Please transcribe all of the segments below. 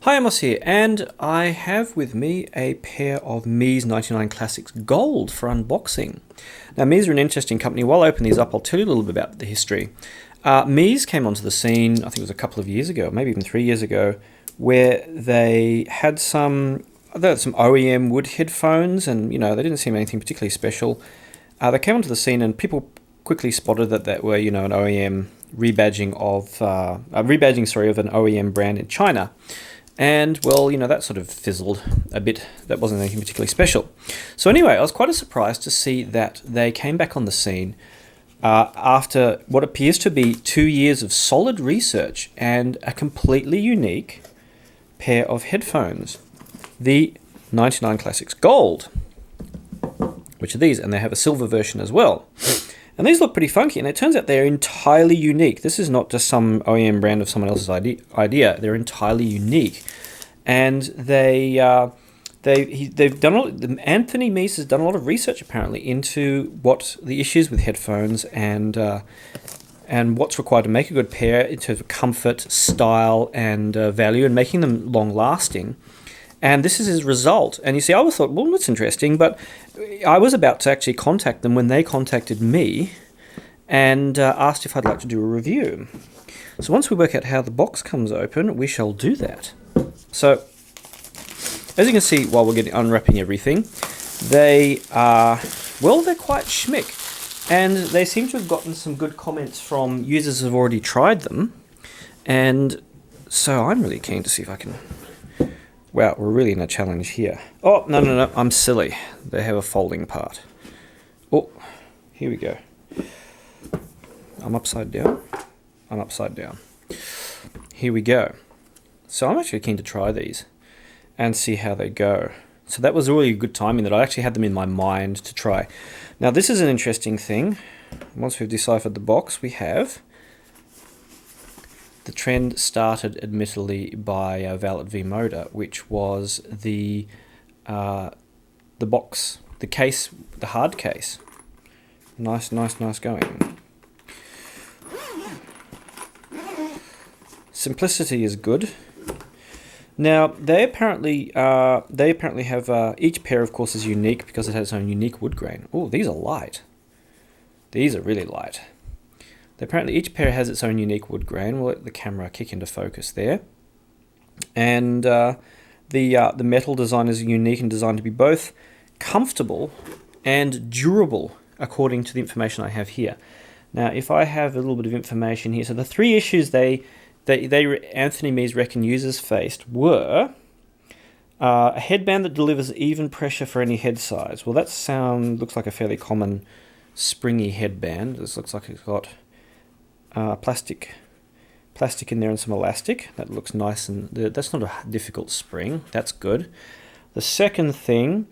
Hi, Amos here, and I have with me a pair of Meze 99 Classics Gold for unboxing. Now, Meze are an interesting company. While I open these up, I'll tell you a little bit about the history. Meze came onto the scene, I think it was a couple of years ago, maybe even 3 years ago, where they had some OEM wood headphones, and they didn't seem anything particularly special. They came onto the scene, and people quickly spotted that were an OEM rebadging of of an OEM brand in China. And, well, that sort of fizzled a bit. That wasn't anything particularly special. So anyway, I was quite surprised to see that they came back on the scene after what appears to be 2 years of solid research and a completely unique pair of headphones. The 99 Classics Gold, which are these, and they have a silver version as well. And these look pretty funky, and it turns out they're entirely unique. This is not just some OEM brand of someone else's idea. They're entirely unique, and they've done Anthony Meze has done a lot of research apparently into what the issues with headphones and what's required to make a good pair in terms of comfort, style, and value, and making them long lasting. And this is his result. And you see, I always thought, well, that's interesting, but I was about to actually contact them when they contacted me and asked if I'd like to do a review. So once we work out how the box comes open, we shall do that. So, as you can see, while we're unwrapping everything, they're quite schmick. And they seem to have gotten some good comments from users who have already tried them. And so I'm really keen to see if I can... Wow, we're really in a challenge here. Oh, no, I'm silly. They have a folding part. Oh, here we go. I'm upside down. Here we go. So I'm actually keen to try these and see how they go. So that was really good timing that I actually had them in my mind to try. Now this is an interesting thing. Once we've deciphered the box, we have... The trend started, admittedly, by Valet V Moda, which was the box, the case, the hard case. Nice going. Simplicity is good. Now they apparently have each pair, of course, is unique because it has its own unique wood grain. Oh, these are light. These are really light. Apparently each pair has its own unique wood grain. We'll let the camera kick into focus there. And the metal design is unique and designed to be both comfortable and durable, according to the information I have here. Now, if I have a little bit of information here, so the three issues Anthony Meze reckon users faced were a headband that delivers even pressure for any head size. Well, looks like a fairly common springy headband. This looks like it's got plastic in there and some elastic. That looks nice, and that's not a difficult spring. That's good. The second thing,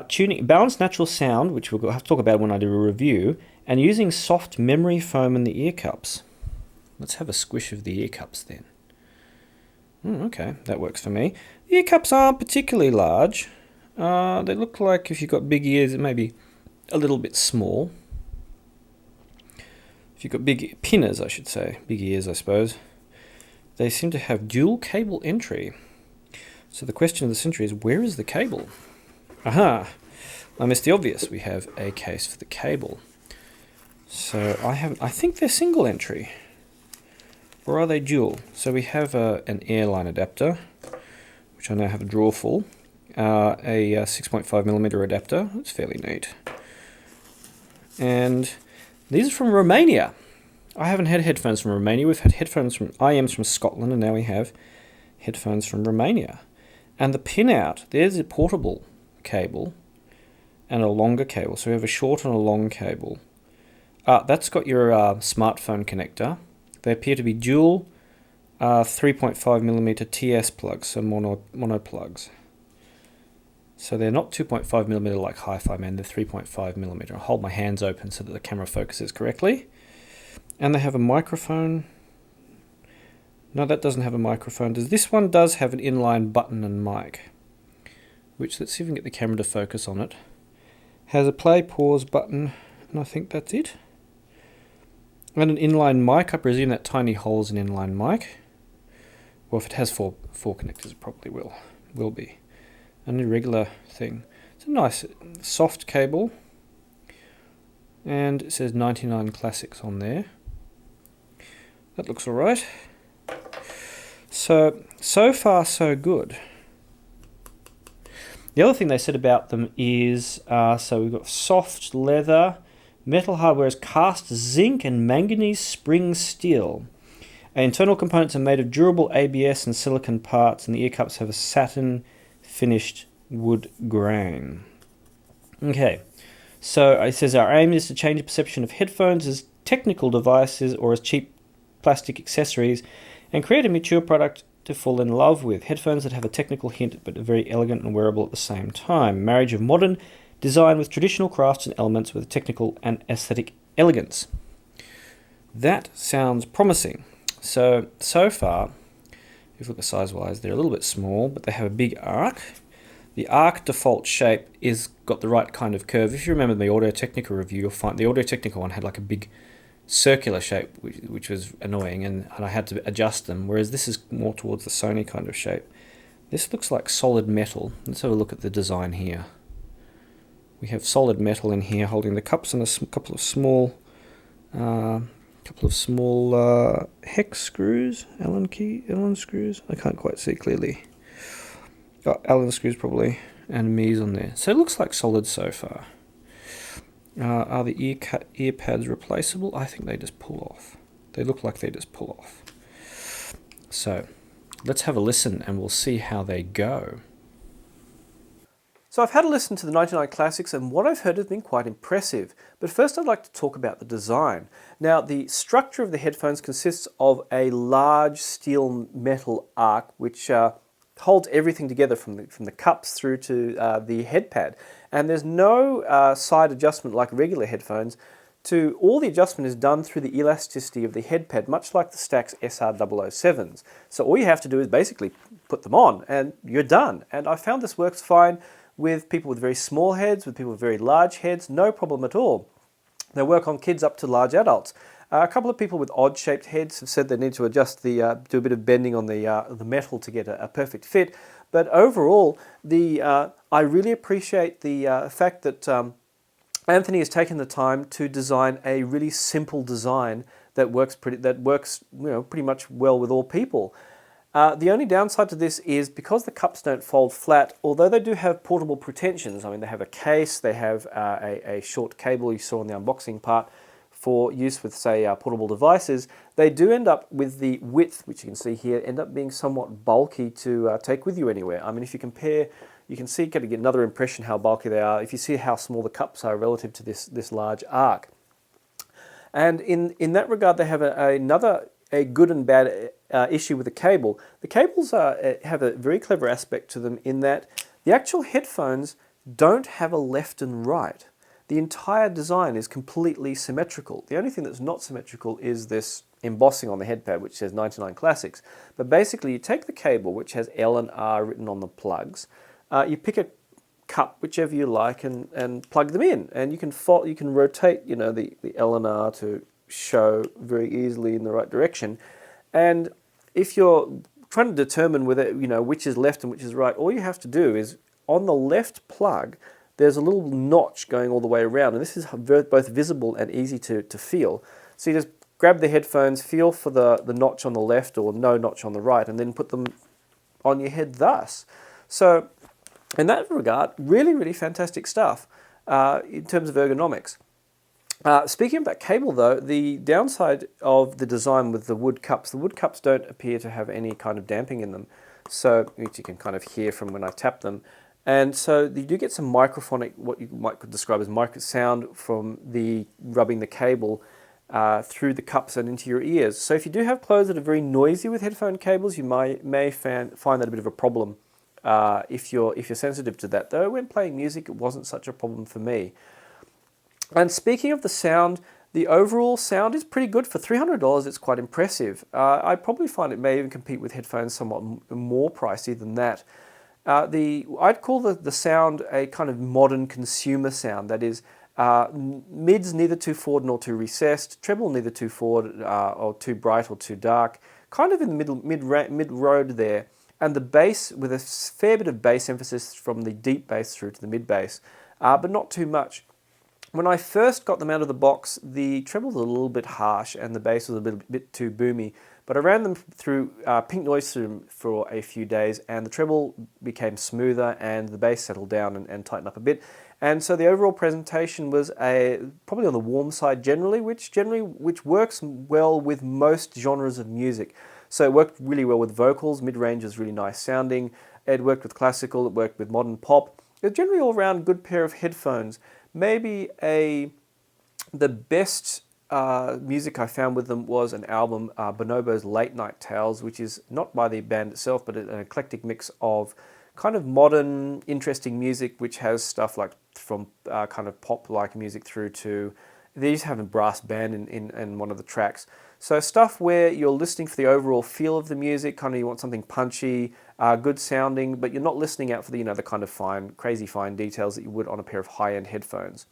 tuning, balanced natural sound, which we'll have to talk about when I do a review, and using soft memory foam in the ear cups. Let's have a squish of the ear cups then. Okay, that works for me. The ear cups aren't particularly large. They look like if you've got big ears, it may be a little bit small. You've got big pinners, I should say. Big ears, I suppose. They seem to have dual cable entry. So the question of the century is, where is the cable? Aha! I missed the obvious. We have a case for the cable. So I think they're single entry. Or are they dual? So we have an airline adapter, which I now have a drawer full. A 6.5mm adapter. That's fairly neat. And... these are from Romania. I haven't had headphones from Romania. We've had IMs from Scotland, and now we have headphones from Romania. And the pinout, there's a portable cable and a longer cable. So we have a short and a long cable. That's got your smartphone connector. They appear to be dual 3.5mm TS plugs, so mono plugs. So they're not 2.5mm like Hi-Fi Man, they're 3.5mm. I'll hold my hands open so that the camera focuses correctly. And they have a microphone. No, that doesn't have a microphone. This one does have an inline button and mic, which, let's see if we can get the camera to focus on it. Has a play, pause button, and I think that's it. And an inline mic. I presume that tiny hole is an inline mic. Well, if it has four connectors, it probably will be. An irregular thing. It's a nice soft cable, and it says 99 Classics on there. That looks alright. So far so good. The other thing they said about them is, so we've got soft leather, metal hardware is cast zinc and manganese spring steel. Internal components are made of durable ABS and silicon parts, and the ear cups have a satin finished wood grain. Okay, so it says our aim is to change the perception of headphones as technical devices or as cheap plastic accessories and create a mature product to fall in love with. Headphones that have a technical hint but are very elegant and wearable at the same time. Marriage of modern design with traditional crafts and elements with technical and aesthetic elegance. That sounds promising. So far, if you look at size-wise, they're a little bit small, but they have a big arc. The arc default shape is got the right kind of curve. If you remember the Audio-Technica review, you'll find the Audio-Technica one had like a big circular shape, which was annoying, and I had to adjust them, whereas this is more towards the Sony kind of shape. This looks like solid metal. Let's have a look at the design here. We have solid metal in here holding the cups and a couple of small hex screws, Allen screws. I can't quite see clearly. Got Allen screws probably, and Meze on there. So it looks like solid so far. Are the earpads replaceable? I think they just pull off. They look like they just pull off. So let's have a listen and we'll see how they go. So I've had a listen to the 99 Classics, and what I've heard has been quite impressive. But first I'd like to talk about the design. Now, the structure of the headphones consists of a large steel metal arc which holds everything together from the cups through to the headpad. And there's no side adjustment like regular headphones. All the adjustment is done through the elasticity of the headpad, much like the Stax SR007s. So all you have to do is basically put them on and you're done. And I found this works fine with people with very small heads, with people with very large heads, no problem at all. They work on kids up to large adults. A couple of people with odd-shaped heads have said they need to adjust do a bit of bending on the metal to get a perfect fit. But overall, I really appreciate the fact that Anthony has taken the time to design a really simple design that works pretty much well with all people. The only downside to this is because the cups don't fold flat, although they do have portable pretensions. I mean, they have a case, they have a short cable you saw in the unboxing part for use with, say, portable devices. They do end up with the width, which you can see here, end up being somewhat bulky to take with you anywhere. I mean, if you compare, you can see, get another impression how bulky they are if you see how small the cups are relative to this large arc. And in that regard, they have a good and bad issue with the cable. The cables have a very clever aspect to them in that the actual headphones don't have a left and right. The entire design is completely symmetrical. The only thing that's not symmetrical is this embossing on the headpad, which says 99 Classics. But basically, you take the cable, which has L and R written on the plugs, you pick a cup, whichever you like, and plug them in. And you can rotate, the L and R to show very easily in the right direction. And if you're trying to determine whether which is left and which is right, all you have to do is on the left plug there's a little notch going all the way around, and this is both visible and easy to feel. So you just grab the headphones, feel for the notch on the left or no notch on the right, and then put them on your head thus. So in that regard, really, really fantastic stuff in terms of ergonomics. Speaking of that cable though, the downside of the design with the wood cups don't appear to have any kind of damping in them, so which you can kind of hear from when I tap them. And so you do get some microphonic, what you might describe as micro sound from the rubbing the cable through the cups and into your ears. So if you do have clothes that are very noisy with headphone cables, you may find that a bit of a problem if you're sensitive to that. Though when playing music, it wasn't such a problem for me. And speaking of the sound, the overall sound is pretty good. For $300, it's quite impressive. I probably find it may even compete with headphones somewhat more pricey than that. I'd call the sound a kind of modern consumer sound. That is, mids neither too forward nor too recessed, treble neither too forward or too bright or too dark, kind of in the mid road there, and the bass with a fair bit of bass emphasis from the deep bass through to the mid bass, but not too much. When I first got them out of the box, the treble was a little bit harsh and the bass was a bit too boomy. But I ran them through pink noise through them for a few days, and the treble became smoother and the bass settled down and tightened up a bit. And so the overall presentation was probably on the warm side generally, which works well with most genres of music. So it worked really well with vocals. Mid-range was really nice sounding. It worked with classical. It worked with modern pop. It was generally all around good pair of headphones. Maybe the best music I found with them was an album, Bonobo's Late Night Tales, which is not by the band itself, but an eclectic mix of kind of modern, interesting music, which has stuff like from kind of pop-like music through to, they used to have a brass band in one of the tracks. So stuff where you're listening for the overall feel of the music, kind of you want something punchy, good sounding, but you're not listening out for the, the kind of crazy fine details that you would on a pair of high-end headphones.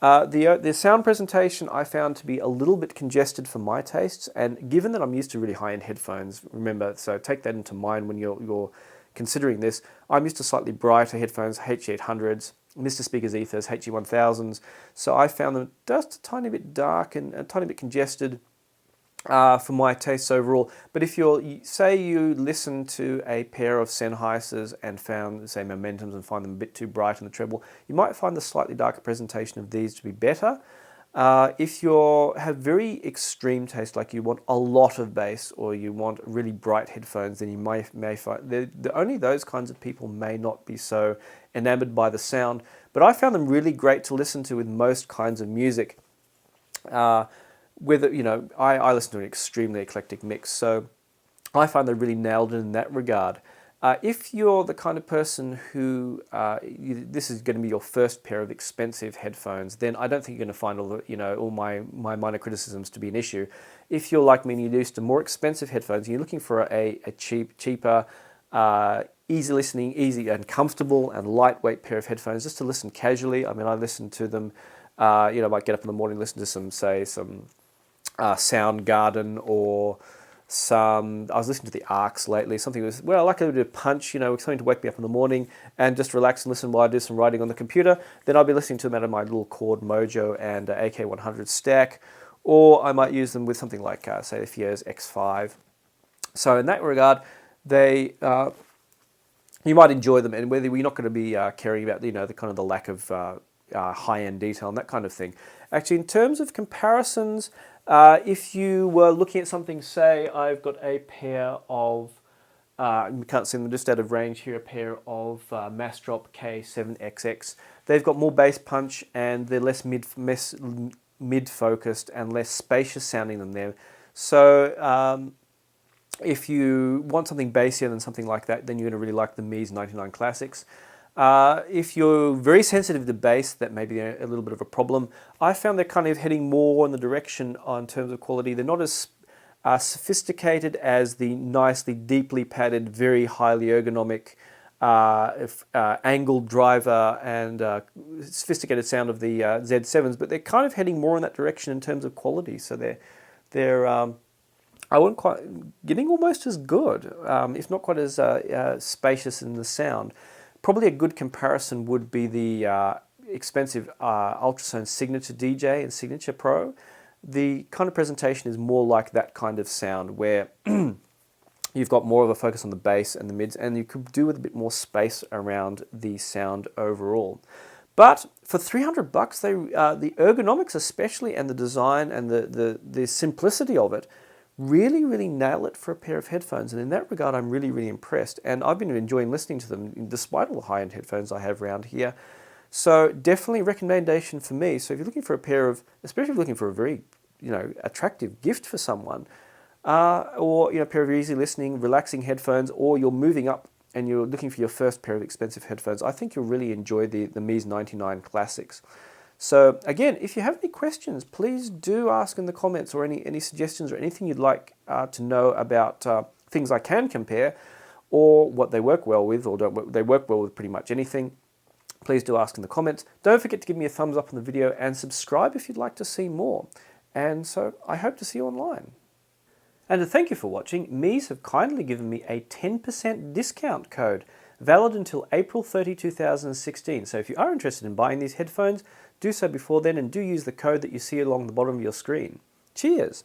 The sound presentation I found to be a little bit congested for my tastes, and given that I'm used to really high-end headphones, remember, so take that into mind when you're considering this. I'm used to slightly brighter headphones, HE800s, Mr. Speaker's Ethers, HE1000s, so I found them just a tiny bit dark and a tiny bit congested for my tastes overall. But if say you listen to a pair of Sennheisers and found, say, Momentums and find them a bit too bright in the treble, you might find the slightly darker presentation of these to be better. If you have very extreme taste, like you want a lot of bass or you want really bright headphones, then you may find only those kinds of people may not be so enamored by the sound. But I found them really great to listen to with most kinds of music. I listen to an extremely eclectic mix, so I find they really nailed it in that regard. If you're the kind of person who this is going to be your first pair of expensive headphones, then I don't think you're going to find all my minor criticisms to be an issue. If you're like me and you're used to more expensive headphones, and you're looking for a cheaper, easy listening, easy and comfortable and lightweight pair of headphones, just to listen casually. I mean, I listen to them. I might get up in the morning, listen to some Soundgarden or I was listening to the Arcs lately, something that was, I like a bit of punch, something to wake me up in the morning and just relax and listen while I do some writing on the computer. Then I'll be listening to them out of my little Chord Mojo and AK100 stack, or I might use them with something like, say, the Fier's X5. So in that regard, you might enjoy them, and whether you're not going to be caring about, the kind of the lack of high-end detail and that kind of thing. Actually, in terms of comparisons, if you were looking at something, say, I've got a pair of, you can't see them just out of range here, a pair of Massdrop K7XX. They've got more bass punch and they're less mid-focused and less spacious sounding than them. So if you want something bassier than something like that, then you're going to really like the Meze 99 Classics. If you're very sensitive to bass, that may be a little bit of a problem. I found they're kind of heading more in the direction in terms of quality. They're not as sophisticated as the nicely, deeply padded, very highly ergonomic angled driver and sophisticated sound of the Z7s, but they're kind of heading more in that direction in terms of quality. So they're I wouldn't quite getting almost as good, if not quite as spacious in the sound. Probably a good comparison would be the expensive Ultrasone Signature DJ and Signature Pro. The kind of presentation is more like that kind of sound where you've got more of a focus on the bass and the mids, and you could do with a bit more space around the sound overall. But for $300, the ergonomics especially, and the design and the simplicity of it, really, really nail it for a pair of headphones. And in that regard, I'm really, really impressed. And I've been enjoying listening to them despite all the high-end headphones I have around here. So definitely a recommendation for me. So if you're looking for a pair of, especially if you're looking for a very, attractive gift for someone, or, a pair of easy listening, relaxing headphones, or you're moving up and you're looking for your first pair of expensive headphones, I think you'll really enjoy the Meze 99 Classics. So again, if you have any questions, please do ask in the comments, or any suggestions or anything you'd like to know about things I can compare, or what they work well with, or don't they work well with pretty much anything. Please do ask in the comments. Don't forget to give me a thumbs up on the video and subscribe if you'd like to see more. And so I hope to see you online. And to thank you for watching, Meze have kindly given me a 10% discount code, valid until April 30, 2016. So if you are interested in buying these headphones, do so before then and do use the code that you see along the bottom of your screen. Cheers!